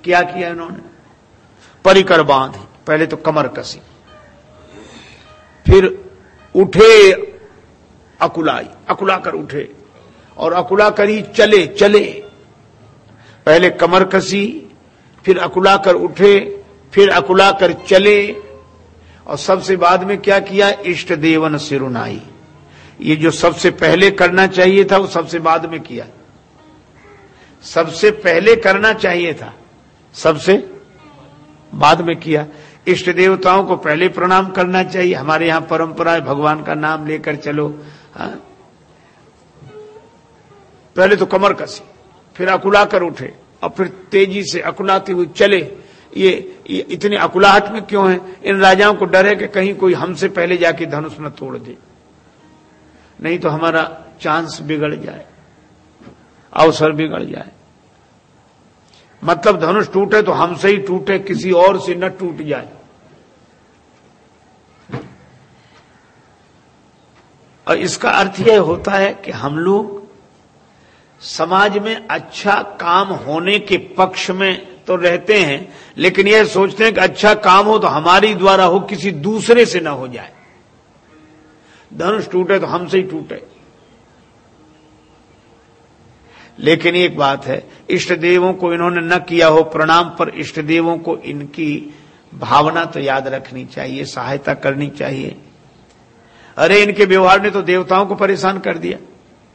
क्या किया इन्होंने? परिकर बांधी, पहले तो कमर कसी, फिर उठे अकुलाई, अकुला कर उठे और अकुला कर ही चले चले। पहले कमर कसी, फिर अकुला कर उठे, फिर अकुला कर चले, और सबसे बाद में क्या किया? इष्ट देवन सिरुनाई। ये जो सबसे पहले करना चाहिए था वो सबसे बाद में किया। सबसे पहले करना चाहिए था, सबसे बाद में किया। इष्ट देवताओं को पहले प्रणाम करना चाहिए। हमारे यहां परंपरा है, भगवान का नाम लेकर चलो। हाँ? पहले तो कमर कसी, फिर अकुला कर उठे और फिर तेजी से अकुलाते हुए चले। ये इतनी अकुलाहट में क्यों है? इन राजाओं को डर है कि कहीं कोई हमसे पहले जाके धनुष न तोड़ दे, नहीं तो हमारा चांस बिगड़ जाए, अवसर बिगड़ जाए। मतलब धनुष टूटे तो हमसे ही टूटे, किसी और से न टूट जाए। और इसका अर्थ यह होता है कि हम लोग समाज में अच्छा काम होने के पक्ष में तो रहते हैं, लेकिन यह सोचते हैं कि अच्छा काम हो तो हमारी द्वारा हो, किसी दूसरे से ना हो जाए। धनुष टूटे तो हमसे ही टूटे। लेकिन एक बात है, इष्ट देवों को इन्होंने न किया हो प्रणाम, पर इष्ट देवों को इनकी भावना तो याद रखनी चाहिए, सहायता करनी चाहिए। अरे इनके व्यवहार ने तो देवताओं को परेशान कर दिया।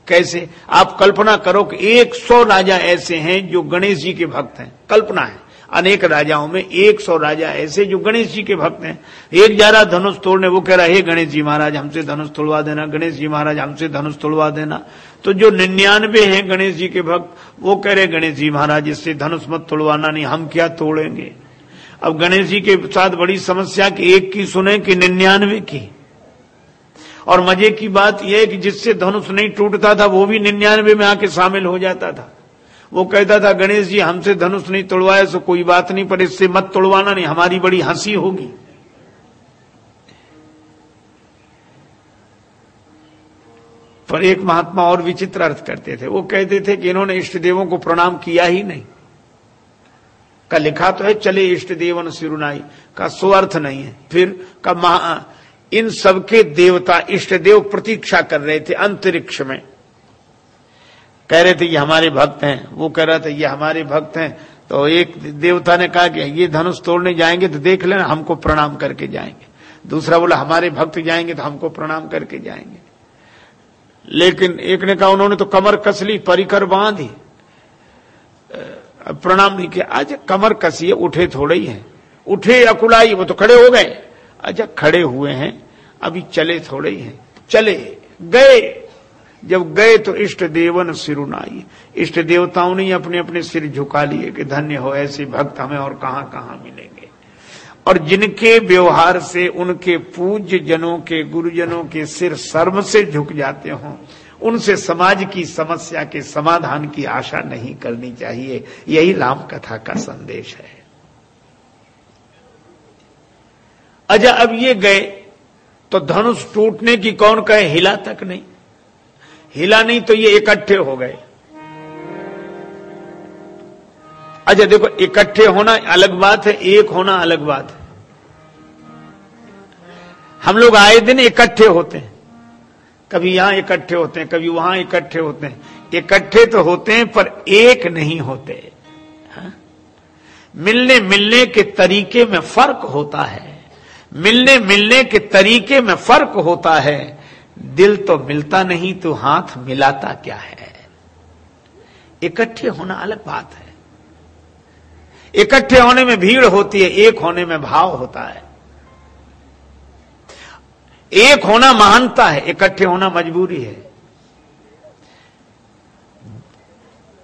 कैसे? आप कल्पना करो कि 100 राजा ऐसे हैं जो गणेश जी के भक्त हैं। कल्पना है, अनेक राजाओं में 100 राजा ऐसे जो गणेश जी के भक्त हैं। एक जा रहा धनुष तोड़ने, वो कह रहा है, हे गणेश जी महाराज हमसे धनुष तोड़वा देना, गणेश जी महाराज हमसे धनुष तोड़वा देना। तो जो 99 हैं गणेश जी के भक्त, वो कह रहे गणेश जी महाराज इससे धनुष मत तोड़वाना, नहीं हम क्या तोड़ेंगे। अब गणेश जी के साथ बड़ी समस्या कि एक की सुने कि 99 की। और मजे की बात यह है कि जिससे धनुष नहीं टूटता था वो भी 99 में आके शामिल हो जाता था। वो कहता था गणेश जी हमसे धनुष नहीं तोड़वाए सो कोई बात नहीं, पर इससे मत तोड़वाना, नहीं हमारी बड़ी हंसी होगी। पर एक महात्मा और विचित्र अर्थ करते थे। वो कहते थे कि इन्होंने इष्ट देवों को प्रणाम किया ही नहीं। का लिखा तो है चले इष्ट देवन सिरुनाई, का सो अर्थ नहीं है। फिर का इन सबके देवता इष्ट देव प्रतीक्षा कर रहे थे अंतरिक्ष में, कह रहे थे ये हमारे भक्त हैं। वो कह रहा था ये हमारे भक्त हैं। तो एक देवता ने कहा कि ये धनुष तोड़ने जाएंगे तो देख लेना हमको प्रणाम करके जाएंगे। दूसरा बोला हमारे भक्त जाएंगे तो हमको प्रणाम करके जाएंगे। लेकिन एक ने कहा उन्होंने तो कमर कस ली, परिकर बांधी, प्रणाम नहीं किया। आज कमर कसी, उठे थोड़े ही है। उठे अकुलाई, वो तो खड़े हो गए। अच्छा खड़े हुए हैं, अभी चले थोड़े ही हैं। चले गए, जब गए तो इष्ट देवन सिरुनाई, इष्ट देवताओं ने अपने अपने सिर झुका लिए कि धन्य हो ऐसे भक्त हमें और कहां कहां मिलेंगे। और जिनके व्यवहार से उनके पूज्य जनों के गुरुजनों के सिर शर्म से झुक जाते हों, उनसे समाज की समस्या के समाधान की आशा नहीं करनी चाहिए। यही राम कथा का संदेश है। अच्छा अब ये गए तो धनुष टूटने की कौन कहे, हिला तक नहीं। हिला नहीं तो ये इकट्ठे हो गए। अच्छा देखो, इकट्ठे होना अलग बात है, एक होना अलग बात है। हम लोग आए दिन इकट्ठे होते हैं, कभी यहां इकट्ठे होते हैं, कभी वहां इकट्ठे होते हैं। इकट्ठे तो होते हैं पर एक नहीं होते। हाँ? मिलने के तरीके में फर्क होता है। मिलने के तरीके में फर्क होता है। दिल तो मिलता नहीं तो हाथ मिलाता क्या है। इकट्ठे होना अलग बात है। इकट्ठे होने में भीड़ होती है, एक होने में भाव होता है। एक होना महानता है, इकट्ठे होना मजबूरी है।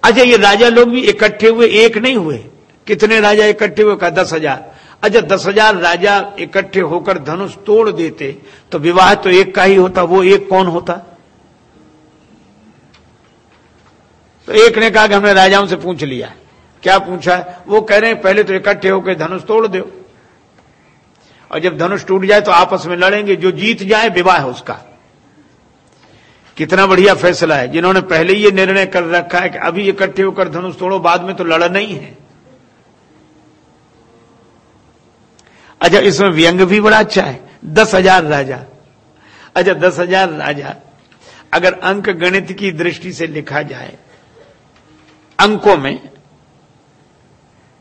अच्छा ये राजा लोग भी इकट्ठे हुए, एक नहीं हुए। कितने राजा इकट्ठे हुए? का 10,000। अच्छा 10,000 राजा इकट्ठे होकर धनुष तोड़ देते तो विवाह तो एक का ही होता। वो एक कौन होता? तो एक ने कहा कि हमने राजाओं से पूछ लिया। क्या पूछा है? वो कह रहे हैं पहले तो इकट्ठे होकर धनुष तोड़ दो, और जब धनुष टूट जाए तो आपस में लड़ेंगे, जो जीत जाए विवाह है उसका। कितना बढ़िया फैसला है, जिन्होंने पहले ही ये निर्णय कर रखा है कि अभी इकट्ठे होकर धनुष तोड़ो, बाद में तो लड़ना ही है। अच्छा, इसमें व्यंग भी बड़ा अच्छा है। 10,000 राजा। अच्छा, 10,000 राजा अगर अंक गणित की दृष्टि से लिखा जाए अंकों में,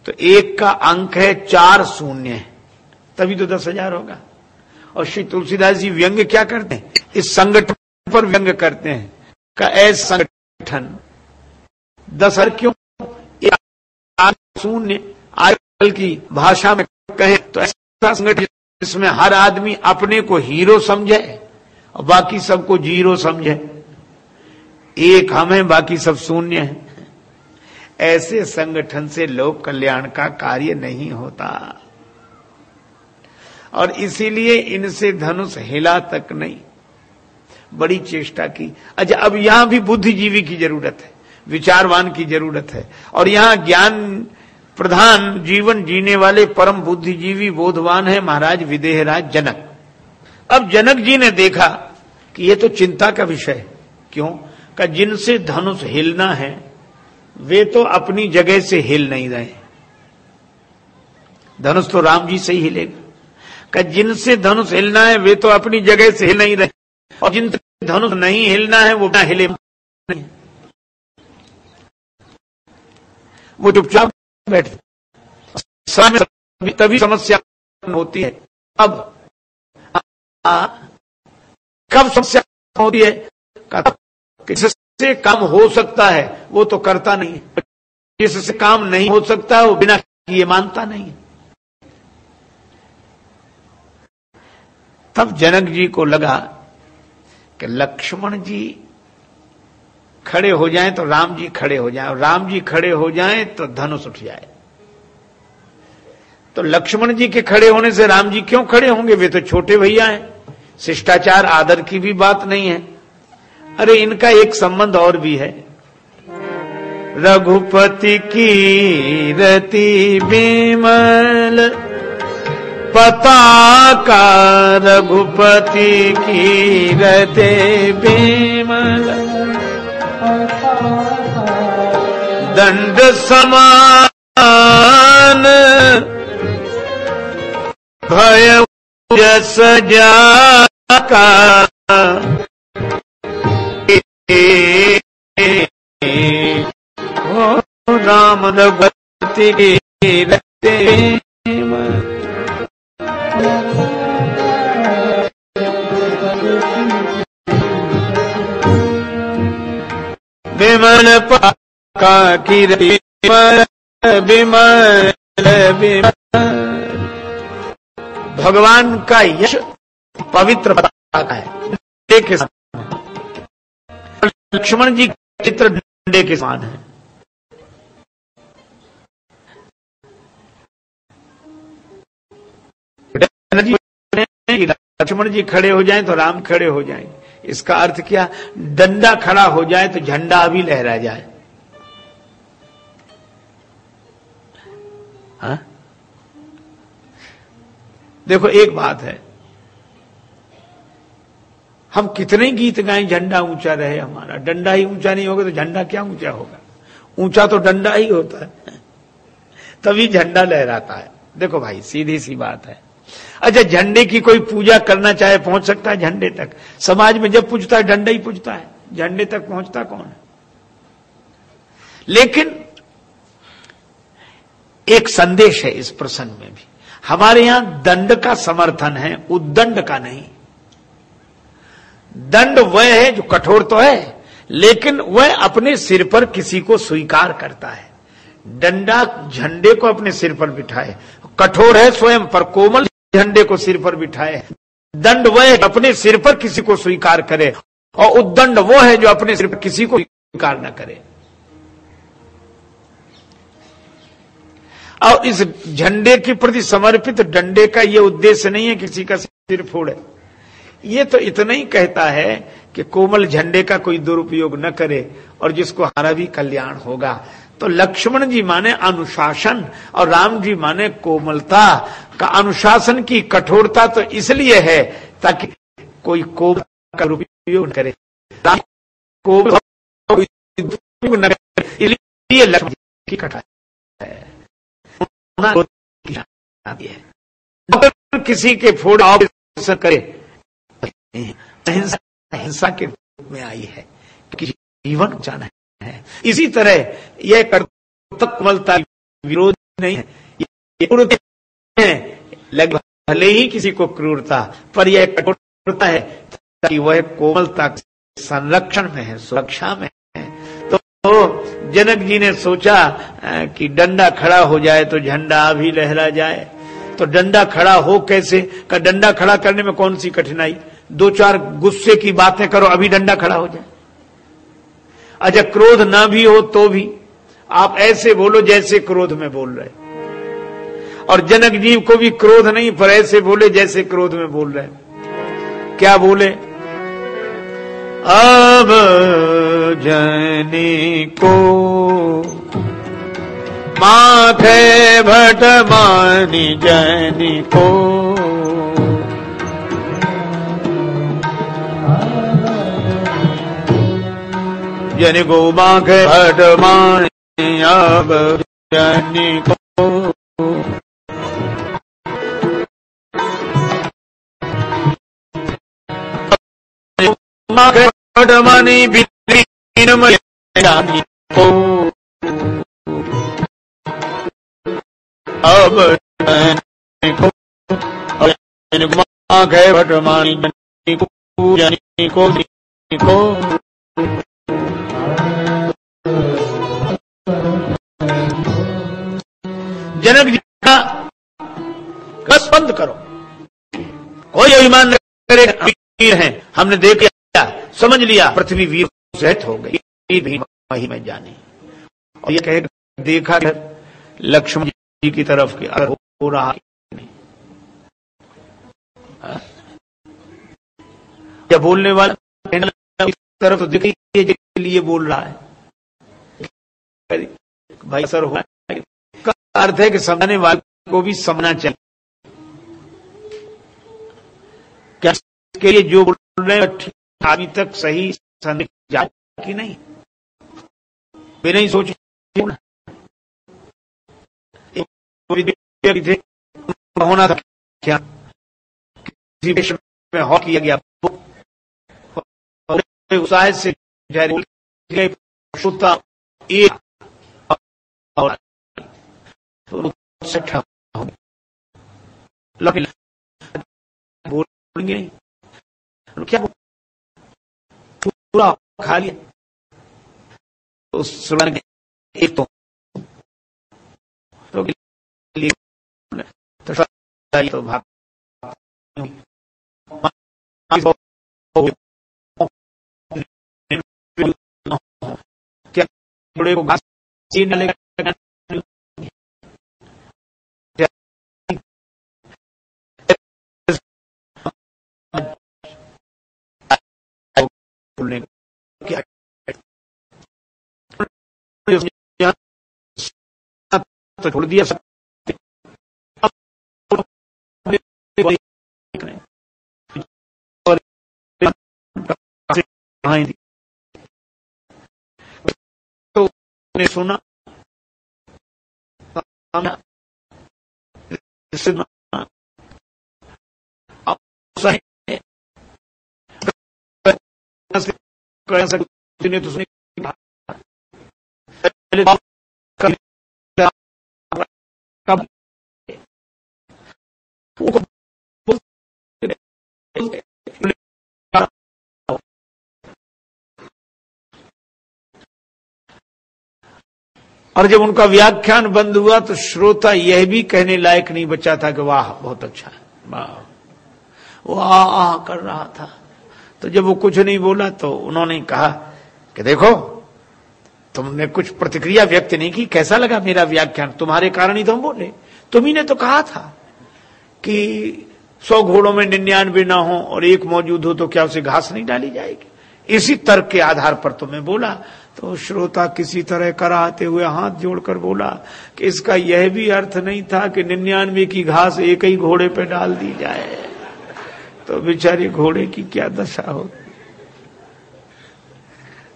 तो एक का अंक है 4 शून्य, तभी तो 10,000 होगा। और श्री तुलसीदास जी व्यंग क्या करते हैं? इस संगठन पर व्यंग करते हैं का ऐसा संगठन 10,000 क्यों? 8 शून्य। आजकल की भाषा में कहें तो ऐसा संगठन जिसमें हर आदमी अपने को हीरो समझे और बाकी सबको जीरो समझे। एक हम हैं, बाकी सब शून्य हैं। ऐसे संगठन से लोक कल्याण का कार्य नहीं होता, और इसीलिए इनसे धनुष हिला तक नहीं। बड़ी चेष्टा की। अच्छा, अब यहां भी बुद्धिजीवी की जरूरत है, विचारवान की जरूरत है, और यहां ज्ञान प्रधान जीवन जीने वाले परम बुद्धिजीवी बोधवान है महाराज विदेहराज जनक। अब जनक जी ने देखा कि ये तो चिंता का विषय है। क्यों? का जिनसे धनुष हिलना है वे तो अपनी जगह से हिल नहीं रहे। धनुष तो राम जी से ही हिलेगा। का जिनसे धनुष हिलना है वे तो अपनी जगह से हिल नहीं रहे, और जिनसे धनुष नहीं हिलना है वो ना हिले नहीं, वो चुपचाप बैठे। तभी समस्या होती है। अब कब समस्या होती है? जिससे काम हो सकता है वो तो करता नहीं है, जिससे काम नहीं हो सकता वो बिना किए मानता नहीं है। तब जनक जी को लगा कि लक्ष्मण जी खड़े हो जाएं तो राम जी खड़े हो जाएं, और राम जी खड़े हो जाएं तो धनुष उठ जाए। तो लक्ष्मण जी के खड़े होने से राम जी क्यों खड़े होंगे? वे तो छोटे भैया हैं, शिष्टाचार आदर की भी बात नहीं है। अरे इनका एक संबंध और भी है। रघुपति की रति बिमल पताका, रघुपति की रति बिमल दंड समान भय जस जाका, राम रघुपति की रति बिमल पताका की रति बिमल बिमल। भगवान का यश पवित्र पताका है। के लक्ष्मण जी का चित्र डंडे के समान है। लक्ष्मण जी खड़े हो जाएं तो राम खड़े हो जाएं। इसका अर्थ क्या? डंडा खड़ा हो जाए तो झंडा भी लहरा जाए। हाँ? देखो एक बात है, हम कितने गीत गाएं झंडा ऊंचा रहे हमारा, डंडा ही ऊंचा नहीं होगा तो झंडा क्या ऊंचा होगा? ऊंचा तो डंडा ही होता है, तभी झंडा लहराता है। देखो भाई सीधी सी बात है। अच्छा, झंडे की कोई पूजा करना चाहे पहुंच सकता है झंडे तक? समाज में जब पूजता है डंडा ही पूजता है, झंडे तक पहुंचता कौन है? लेकिन एक संदेश है इस प्रसंग में भी। हमारे यहां दंड का समर्थन है, उद्दंड का नहीं। दंड वह है जो कठोर तो है, लेकिन वह अपने सिर पर किसी को स्वीकार करता है। डंडा झंडे को अपने सिर पर बिठाए, कठोर है स्वयं पर, कोमल झंडे को सिर पर बिठाए। दंड वह है अपने सिर पर किसी को स्वीकार करे, और उद्दंड वो है जो अपने सिर पर किसी को स्वीकार न करे। और इस झंडे के प्रति समर्पित डंडे का यह उद्देश्य नहीं है किसी का सिर फोड़े। ये तो इतना ही कहता है कि कोमल झंडे का कोई दुरुपयोग न करे और जिसको हमारा भी कल्याण होगा। तो लक्ष्मण जी माने अनुशासन और राम जी माने कोमलता का। अनुशासन की कठोरता तो इसलिए है ताकि कोई कोमल का दुरुपयोग न करे, कोमल न करे, इसलिए लक्ष्मण जी की कठोरता है। डॉक्टर किसी के फोड़ ऑपरेशन करे, हिंसा के रूप में आई है, क्योंकि जीवन बचाना है। इसी तरह यह कर्तव्यता विरोध नहीं है, लगभग भले ही किसी को क्रूरता, पर यह कठोरता है ताकि वह कोमलता संरक्षण में है, सुरक्षा में है। तो जनक जी ने सोचा कि डंडा खड़ा हो जाए तो झंडा भी लहरा जाए। तो डंडा खड़ा हो कैसे? का डंडा खड़ा करने में कौन सी कठिनाई, दो चार गुस्से की बातें करो अभी डंडा खड़ा हो जाए। अच्छा क्रोध ना भी हो तो भी आप ऐसे बोलो जैसे क्रोध में बोल रहे, और जनक जी को भी क्रोध नहीं पर ऐसे बोले जैसे क्रोध में बोल रहे। क्या बोले? अब जनी को माथे भट मानी जनी को, जनी को माथे भट मानी अब जनी को, माथे भट मानी बिलीन में जानी को, अब को माथे भट मानी जनी को, जनी को जनक जी का बस बंद करो, कोई अभिमान न करे, वीर हैं, हमने देख लिया समझ लिया, पृथ्वी वीर सहित हो गई भी वही में जाने। और ये कहे देखा लक्ष्मण जी की तरफ के अगर हो रहा नहीं, क्या बोलने वाला इस तरफ तो देखिए के लिए बोल रहा है भाई सर हो, का अर्थ है कि समझाने वाले को भी समझना चाहिए। क्या इसके लिए जो बोल रहे हैं अभी तक सही संदेश जाए कि नहीं, बिना ही सोचे होना था क्या किसी देश में हॉक किया गया उत्साह से एक और बोलेंगे क्या पूरा खा लिया तो सुन एक तो भाग क्या बड़े को घास डालेगा क्या तो छोड़ दिया सब तो सुना ने तो सुनी और जब उनका व्याख्यान बंद हुआ तो श्रोता यह भी कहने लायक नहीं बचा था कि वाह बहुत अच्छा है, वाह वाह कर रहा था। तो जब वो कुछ नहीं बोला तो उन्होंने कहा कि देखो तुमने कुछ प्रतिक्रिया व्यक्त नहीं की, कैसा लगा मेरा व्याख्यान? तुम्हारे कारण ही तो हम बोले, तुम्ही ने तो कहा था कि 100 घोड़ों में 99 ना हो और एक मौजूद हो तो क्या उसे घास नहीं डाली जाएगी? इसी तर्क के आधार पर तुम्हें बोला। तो श्रोता किसी तरह कराते हुए हाथ जोड़कर बोला कि इसका यह भी अर्थ नहीं था कि 99 की घास एक ही घोड़े पे डाल दी जाए, तो बेचारे घोड़े की क्या दशा हो।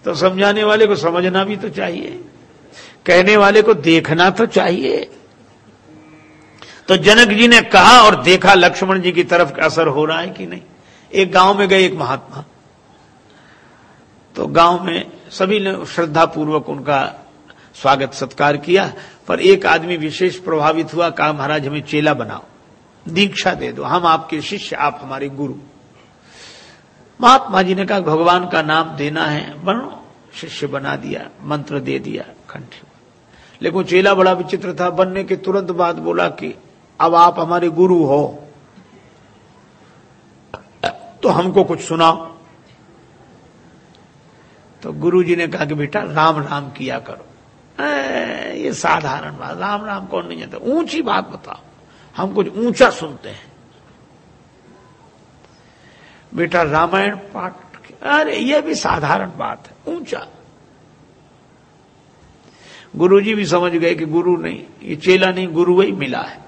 तो समझाने वाले को समझना भी तो चाहिए, कहने वाले को देखना तो चाहिए। तो जनक जी ने कहा और देखा लक्ष्मण जी की तरफ असर हो रहा है कि नहीं। एक गांव में गए एक महात्मा, तो गांव में सभी ने श्रद्धा पूर्वक उनका स्वागत सत्कार किया, पर एक आदमी विशेष प्रभावित हुआ, कहा महाराज हमें चेला बनाओ, दीक्षा दे दो, हम आपके शिष्य, आप हमारे गुरु। महात्मा जी ने कहा भगवान का नाम देना है, बनो। शिष्य बना दिया, मंत्र दे दिया, कंठ। लेकिन चेला बड़ा विचित्र था, बनने के तुरंत बाद बोला कि अब आप हमारे गुरु हो तो हमको कुछ सुनाओ। तो गुरु जी ने कहा कि बेटा राम राम किया करो। ये साधारण बात, राम राम कौन नहीं जानता, ऊंची बात बताओ, हम कुछ ऊंचा सुनते हैं। बेटा रामायण पाठ, अरे ये भी साधारण बात है, ऊंचा। गुरुजी भी समझ गए कि गुरु नहीं, ये चेला नहीं, गुरु ही मिला है।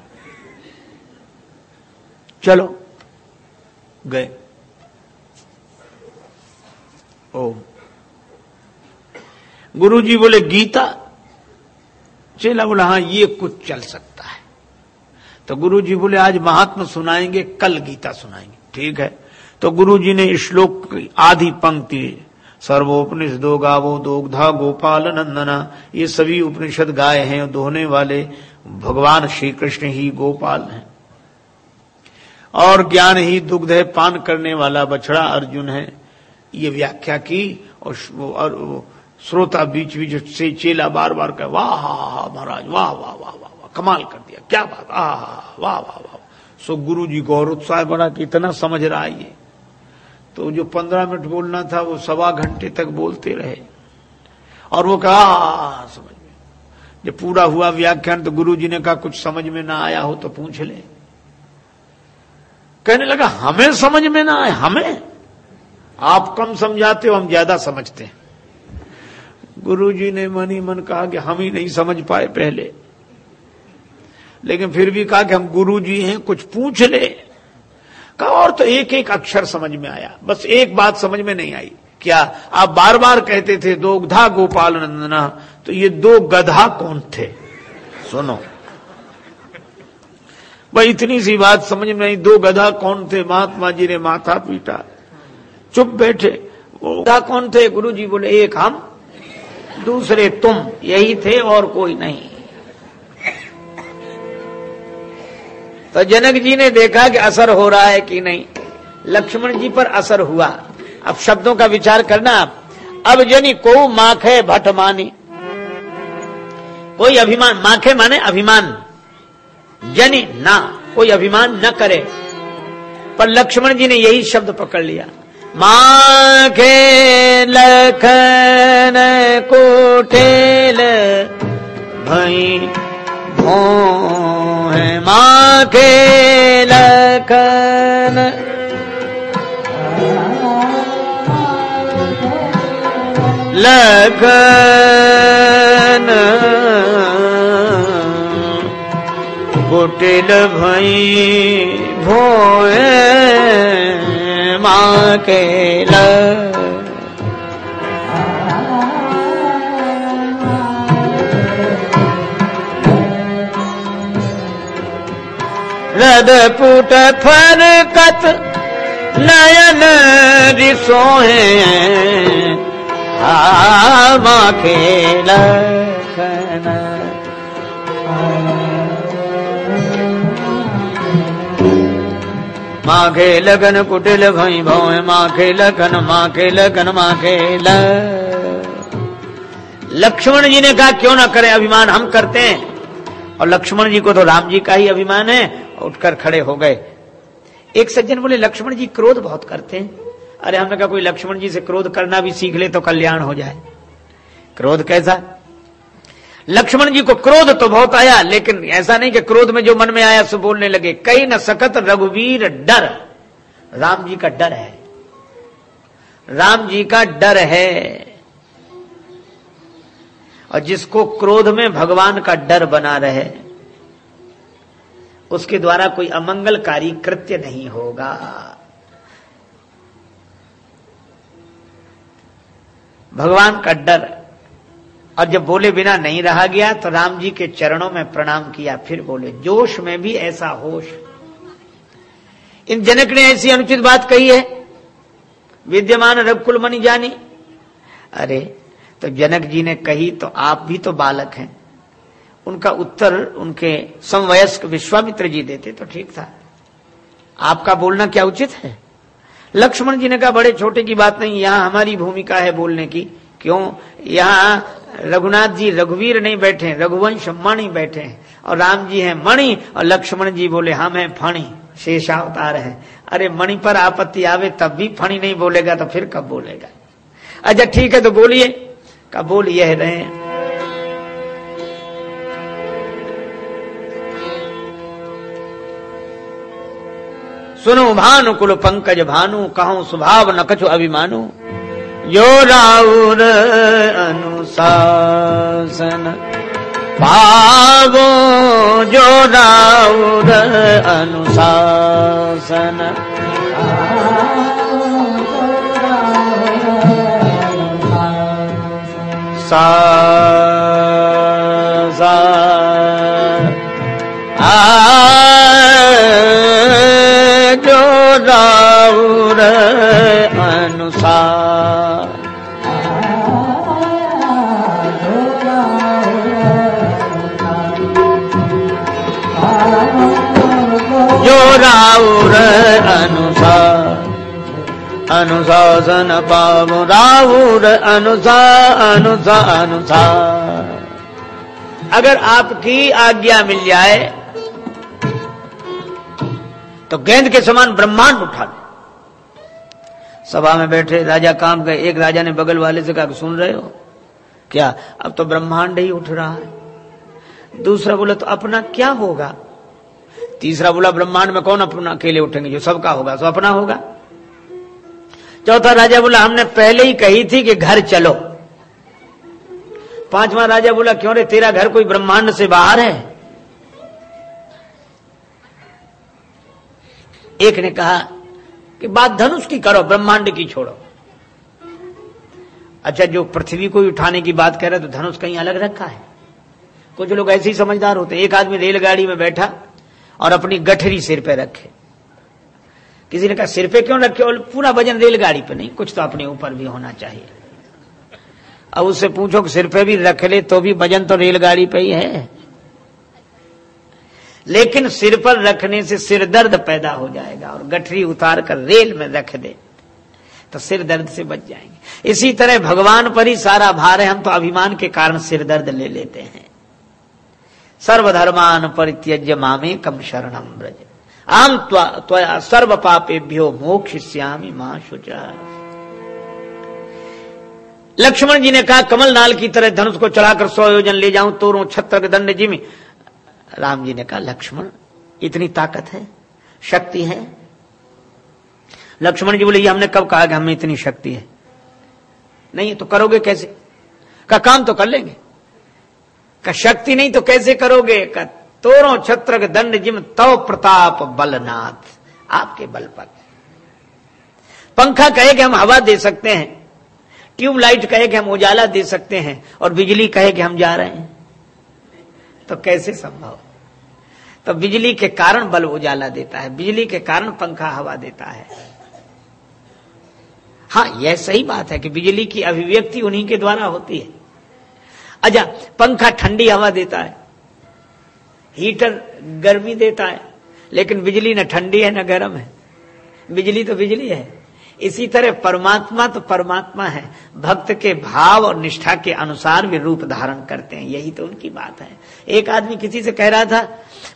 चलो गए। ओम। गुरुजी बोले गीता। चेला बोला हाँ ये कुछ चल सकता है। तो गुरुजी बोले आज महात्मा सुनाएंगे, कल गीता सुनाएंगे। ठीक है। तो गुरुजी ने श्लोक की आधी पंक्ति, सर्वोपनिषदो गावो दोग्धा गोपाल नंदना, ये सभी उपनिषद गाय हैं, दोहने वाले भगवान श्री कृष्ण ही गोपाल हैं, और ज्ञान ही दुग्ध है, पान करने वाला बछड़ा अर्जुन है। ये व्याख्या की और श्रोता बीच बीच से चेला बार बार कहे वाह महाराज, वाह वाह वाह वाह वाह, कमाल कर दिया, क्या बात, वाह वाह वाह। सो गुरु जी को और उत्साह बढ़ा कि इतना समझ रहा है ये। तो जो 15 मिनट बोलना था वो 1.25 घंटे तक बोलते रहे, और वो कहा समझ में। जब पूरा हुआ व्याख्यान तो गुरु जी ने कहा कुछ समझ में ना आया हो तो पूछ ले। कहने लगा हमें समझ में ना आए, हमें आप कम समझाते हो, हम ज्यादा समझते हैं। गुरुजी ने मन ही मन कहा कि हम ही नहीं समझ पाए पहले, लेकिन फिर भी कहा कि हम गुरुजी हैं, कुछ पूछ ले। कहा और तो एक एक अक्षर समझ में आया, बस एक बात समझ में नहीं आई। क्या आप बार बार कहते थे दोग्धा गोपाल नंदना, तो ये 2 गधा कौन थे? सुनो भाई, इतनी सी बात समझ में आई, 2 गधा कौन थे? महात्मा जी ने माथा पीटा, चुप बैठे। वो गधा कौन थे? गुरु जी बोले एक हम, दूसरे तुम, यही थे और कोई नहीं। तो जनक जी ने देखा कि असर हो रहा है कि नहीं। लक्ष्मण जी पर असर हुआ। अब शब्दों का विचार करना। अब जनी को माखे भट मानी, कोई अभिमान, माखे माने अभिमान, जनी ना, कोई अभिमान न करे। पर लक्ष्मण जी ने यही शब्द पकड़ लिया, माखे लखन कोटेल भई भों, माखे लखन लखन कुटिल भई भोए माँ के रद पुट फरकत नयन रिसोहे माँ के लखन। माखे लगन कुटिल भई भौं, माखे लगन, माखे लगन, माखे ल। लक्ष्मण जी ने कहा क्यों ना करें अभिमान, हम करते हैं। और लक्ष्मण जी को तो राम जी का ही अभिमान है। उठकर खड़े हो गए। एक सज्जन बोले लक्ष्मण जी क्रोध बहुत करते हैं। अरे हमने कहा कोई लक्ष्मण जी से क्रोध करना भी सीख ले तो कल्याण हो जाए। क्रोध कैसा? लक्ष्मण जी को क्रोध तो बहुत आया, लेकिन ऐसा नहीं कि क्रोध में जो मन में आया सो बोलने लगे। कहीं न सकत रघुवीर डर, राम जी का डर है, राम जी का डर है। और जिसको क्रोध में भगवान का डर बना रहे, उसके द्वारा कोई अमंगलकारी कृत्य नहीं होगा। भगवान का डर, और जब बोले बिना नहीं रहा गया तो राम जी के चरणों में प्रणाम किया, फिर बोले। जोश में भी ऐसा होश। इन जनक ने ऐसी अनुचित बात कही है, विद्यमान रघुकुल मणि जानी। अरे तो जनक जी ने कही तो आप भी तो बालक हैं, उनका उत्तर उनके समवयस्क विश्वामित्र जी देते तो ठीक था, आपका बोलना क्या उचित है? लक्ष्मण जी ने कहा बड़े छोटे की बात नहीं, यहां हमारी भूमिका है बोलने की। क्यों? यहां रघुनाथ जी रघुवीर नहीं बैठे, रघुवंश मणि बैठे हैं, और राम जी हैं मणि, और लक्ष्मण जी बोले हम हैं फणी, शेषावतार है। अरे मणि पर आपत्ति आवे तब भी फणी नहीं बोलेगा तो फिर कब बोलेगा? अच्छा ठीक है तो बोलिए। का बोल यह रहे, सुनो भानुकुल पंकज भानु, कहूं स्वभाव न कछु अभिमानु। जो राउर अनुशासन पावो, जो राउर अनुशासन जो राउर अनुसार जो राउर अनुसार अनुशासन पावो, राउर अनुसार। अगर आपकी आज्ञा मिल जाए तो गेंद के समान ब्रह्मांड उठा ले। सभा में बैठे राजा काम गए, एक राजा ने बगल वाले से कहा सुन रहे हो क्या, अब तो ब्रह्मांड ही उठ रहा है। दूसरा बोला तो अपना क्या होगा? तीसरा बोला ब्रह्मांड में कौन अपना अकेले उठेंगे, जो सबका होगा सो अपना होगा। चौथा राजा बोला हमने पहले ही कही थी कि घर चलो। पांचवा राजा बोला क्यों रे, तेरा घर कोई ब्रह्मांड से बाहर है? एक ने कहा कि बात धनुष की करो, ब्रह्मांड की छोड़ो। अच्छा जो पृथ्वी को उठाने की बात कह रहे तो धनुष कहीं अलग रखा है। कुछ लोग ऐसे ही समझदार होते हैं। एक आदमी रेलगाड़ी में बैठा और अपनी गठरी सिर पे रखे। किसी ने कहा सिर पे क्यों रखे? और पूरा वजन रेलगाड़ी पे नहीं, कुछ तो अपने ऊपर भी होना चाहिए। अब उससे पूछो कि सिर पे भी रख ले तो भी वजन तो रेलगाड़ी पे ही है। लेकिन सिर पर रखने से सिर दर्द पैदा हो जाएगा, और गठरी उतार कर रेल में रख दे तो सिर दर्द से बच जाएंगे। इसी तरह भगवान पर ही सारा भार है, हम तो अभिमान के कारण सिर दर्द ले लेते हैं। सर्वधर्मान परित्यज्य मामेकम शरणं व्रज, आम त्वया सर्व पापेभ्यो मोक्षयिष्यामि मा शुचा। लक्ष्मण जी ने कहा कमल नाल की तरह धनुष को चढ़ाकर 100 योजन ले जाऊं, तोरों छत्र दंड जिमी। राम जी ने कहा लक्ष्मण इतनी ताकत है, शक्ति है? लक्ष्मण जी बोले ये हमने कब कहा कि हमें इतनी शक्ति है? नहीं तो करोगे कैसे? का काम तो कर लेंगे। का शक्ति नहीं तो कैसे करोगे? का तोरों छत्र दंड जिम तव प्रताप बलनाथ, आपके बल पर। पंखा कहे कि हम हवा दे सकते हैं, ट्यूबलाइट कहे कि हम उजाला दे सकते हैं, और बिजली कहे कि हम जा रहे हैं, तो कैसे संभव? तो बिजली के कारण बल्ब उजाला देता है, बिजली के कारण पंखा हवा देता है। हाँ यह सही बात है कि बिजली की अभिव्यक्ति उन्हीं के द्वारा होती है। अच्छा पंखा ठंडी हवा देता है, हीटर गर्मी देता है, लेकिन बिजली न ठंडी है न गर्म है, बिजली तो बिजली है। इसी तरह परमात्मा तो परमात्मा है, भक्त के भाव और निष्ठा के अनुसार वे रूप धारण करते हैं, यही तो उनकी बात है। एक आदमी किसी से कह रहा था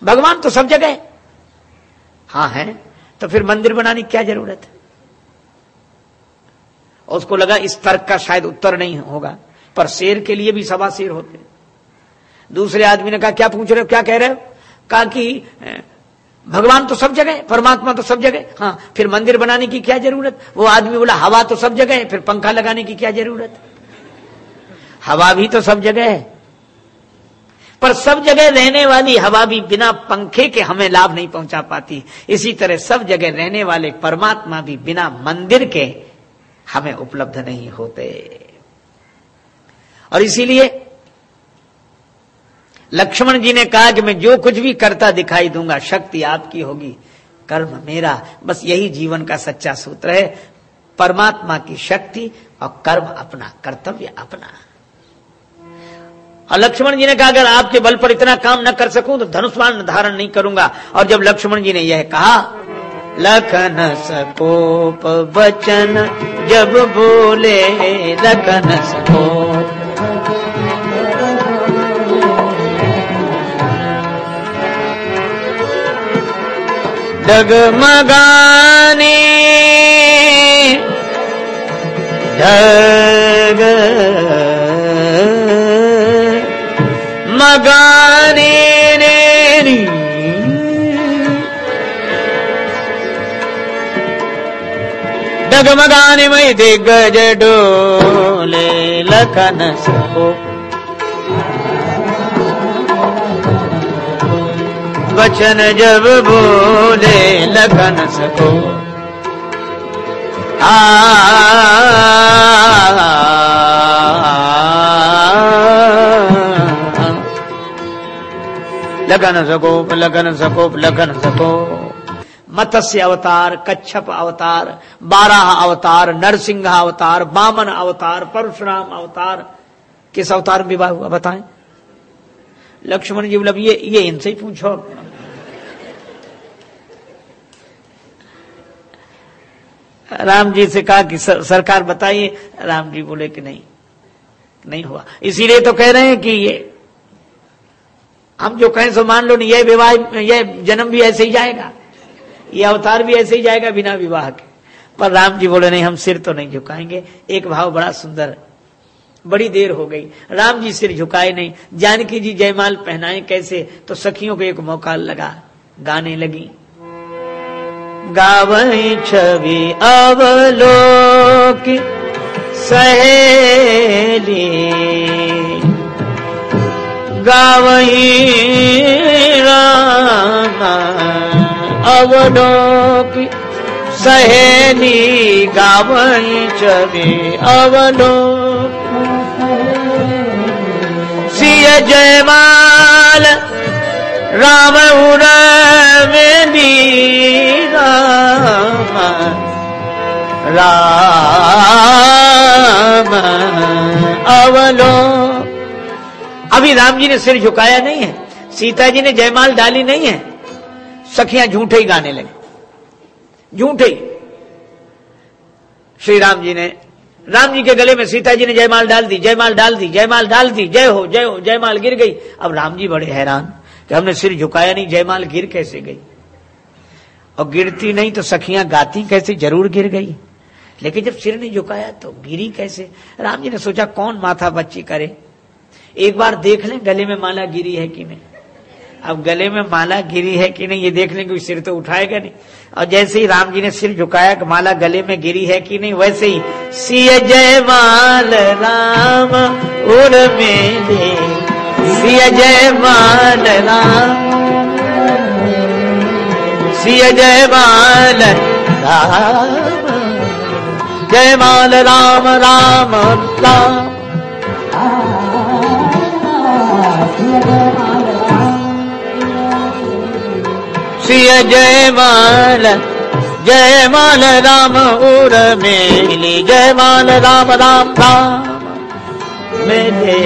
भगवान तो सब जगह है। हाँ है, तो फिर मंदिर बनाने की क्या जरूरत है? और उसको लगा इस तर्क का शायद उत्तर नहीं होगा, पर शेर के लिए भी 1.25 शेर होते। दूसरे आदमी ने कहा क्या पूछ रहे हो, क्या कह रहे हो? कहा कि भगवान तो सब जगह है, परमात्मा तो सब जगह। हाँ फिर मंदिर बनाने की क्या जरूरत? वो आदमी बोला हवा तो सब जगह है, फिर पंखा लगाने की क्या जरूरत? हवा भी तो सब जगह है, पर सब जगह रहने वाली हवा भी बिना पंखे के हमें लाभ नहीं पहुंचा पाती। इसी तरह सब जगह रहने वाले परमात्मा भी बिना मंदिर के हमें उपलब्ध नहीं होते। और इसीलिए लक्ष्मण जी ने कहा कि मैं जो कुछ भी करता दिखाई दूंगा, शक्ति आपकी होगी, कर्म मेरा। बस यही जीवन का सच्चा सूत्र है, परमात्मा की शक्ति और कर्म अपना, कर्तव्य अपना। और लक्ष्मण जी ने कहा अगर आपके बल पर इतना काम न कर सकूं तो धनुष बाण धारण नहीं करूंगा। और जब लक्ष्मण जी ने यह कहा, लखन सकोप वचन जब बोले, लखन सकोप डगमगाने डग मगाने रे डगमगाने में दिग्गज डोले, लखन सकोप वचन जब बोले, लखन सकोप लगन सकोप, लगन सकोप, लगन सकोप। मत्स्य अवतार, कच्छप अवतार, 12 अवतार, नरसिंह अवतार, वामन अवतार, परशुराम अवतार। किस अवतार में विवाह हुआ बताएं? लक्ष्मण जी बोले ये इनसे ही पूछो। राम जी से कहा कि सरकार बताइए। राम जी बोले कि नहीं हुआ। इसीलिए तो कह रहे हैं कि ये हम जो कहें सो मान लो नहीं, यह विवाह, यह जन्म भी ऐसे ही जाएगा, ये अवतार भी ऐसे ही जाएगा बिना विवाह के। पर राम जी बोले नहीं, हम सिर तो नहीं झुकाएंगे। एक भाव बड़ा सुंदर। बड़ी देर हो गई, राम जी सिर झुकाए नहीं। जानकी जी जयमाल पहनाए कैसे, तो सखियों को एक मौका लगा, गाने लगी। गावई छवि अवलोक सहेली, गावई राम अवलोक सहेली, गावई छवि अवलोक सिय जयमाल राम उर्मिली, राम अवलोक। अभी राम जी ने सिर झुकाया नहीं है, सीता जी ने जयमाल डाली नहीं है, सखियां झूठे ही गाने लगे, झूठे ही। श्री राम जी के गले में सीता जी ने जयमाल डाल दी, जयमाल डाल दी, जयमाल डाल दी, जय हो जय हो, जयमाल गिर गई। अब राम जी बड़े हैरान कि हमने सिर झुकाया नहीं, जयमाल गिर कैसे गई? और गिरती नहीं तो सखियां गाती कैसे? जरूर गिर गई। लेकिन जब सिर नहीं झुकाया तो गिरी कैसे? राम जी ने सोचा कौन माथा बच्ची करे, एक बार देख लें गले में माला गिरी है कि नहीं। अब गले में माला गिरी है कि नहीं ये देख लें, कोई सिर तो उठाएगा नहीं। और जैसे ही राम जी ने सिर झुकाया कि माला गले में गिरी है कि नहीं, वैसे ही सिय जयमाल राम उर्मिली, सिय जयमाल राम, सिय जयमाल राम, जयमाल राम राम राम, सिय जयमाल, जयमाल राम उर्मिली, जयमाल राम राम राम मेरे।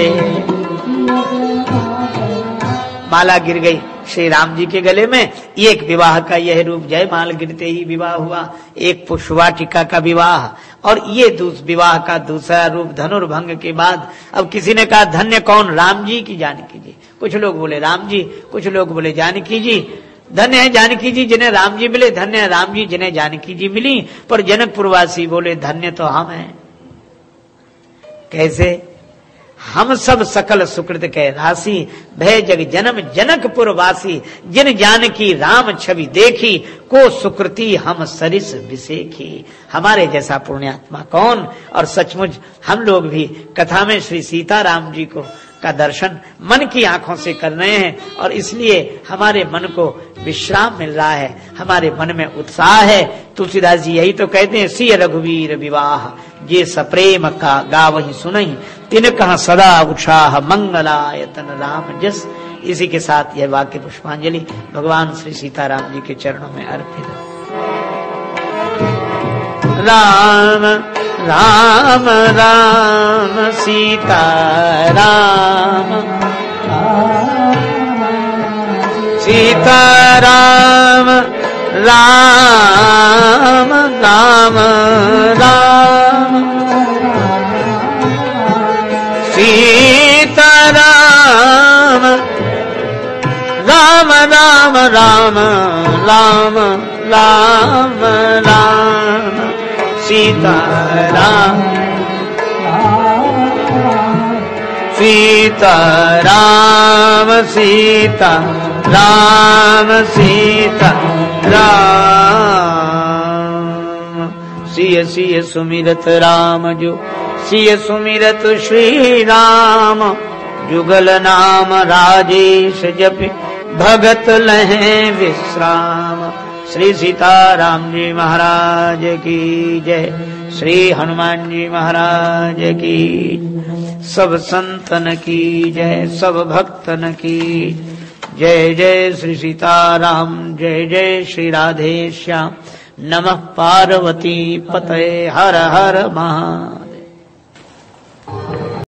माला गिर गई श्री राम जी के गले में। एक विवाह का यह रूप, जयमाल गिरते ही विवाह हुआ। एक पुष्पवाटिका का विवाह, और ये विवाह का दूसरा रूप धनुर्भंग के बाद। अब किसी ने कहा धन्य कौन, राम जी की जानकी जी? कुछ लोग बोले राम जी, कुछ लोग बोले जानकी जी। धन्य है जानकी जी जिन्हें राम जी मिले, धन्य है राम जी जिन्हें जानकी जी मिली। पर जनकपुरवासी बोले धन्य तो हम हैं। कैसे? हम सब सकल सुकृत के राशि, भय जग जन्म जनकपुर वासी, जिन जानकी राम छवि देखी, को सुकृति हम सरिस विसेखी। हमारे जैसा पुण्यात्मा कौन? और सचमुच हम लोग भी कथा में श्री सीताराम जी को का दर्शन मन की आंखों से कर रहे हैं, और इसलिए हमारे मन को विश्राम मिल रहा है, हमारे मन में उत्साह है। तुलसीदास जी यही तो कहते हैं, सिय रघुवीर विवाह, जे सप्रेम का गावहि सुनहि, तिन कहा सदा उत्साह, मंगलायतन राम जस, इसी के साथ यह वाक्य पुष्पांजलि भगवान श्री सीताराम जी के चरणों में अर्पित है। राम राम राम सीता राम सीता राम राम राम राम सीता राम राम राम राम राम राम राम सीता राम सीता राम सीता राम सीता राम सिय सिय सुमिरत राम जो सिय सुमिरत श्री राम जुगल नाम राजेश जपि भगत लहें विश्राम। श्री सीताराम जी महाराज की जय, श्री हनुमान जी महाराज की, सब संतन की जय, सब भक्तन की जय। जय श्री सीताराम, जय जय श्री राधे श्याम। नमः पार्वती पतये हर हर महा।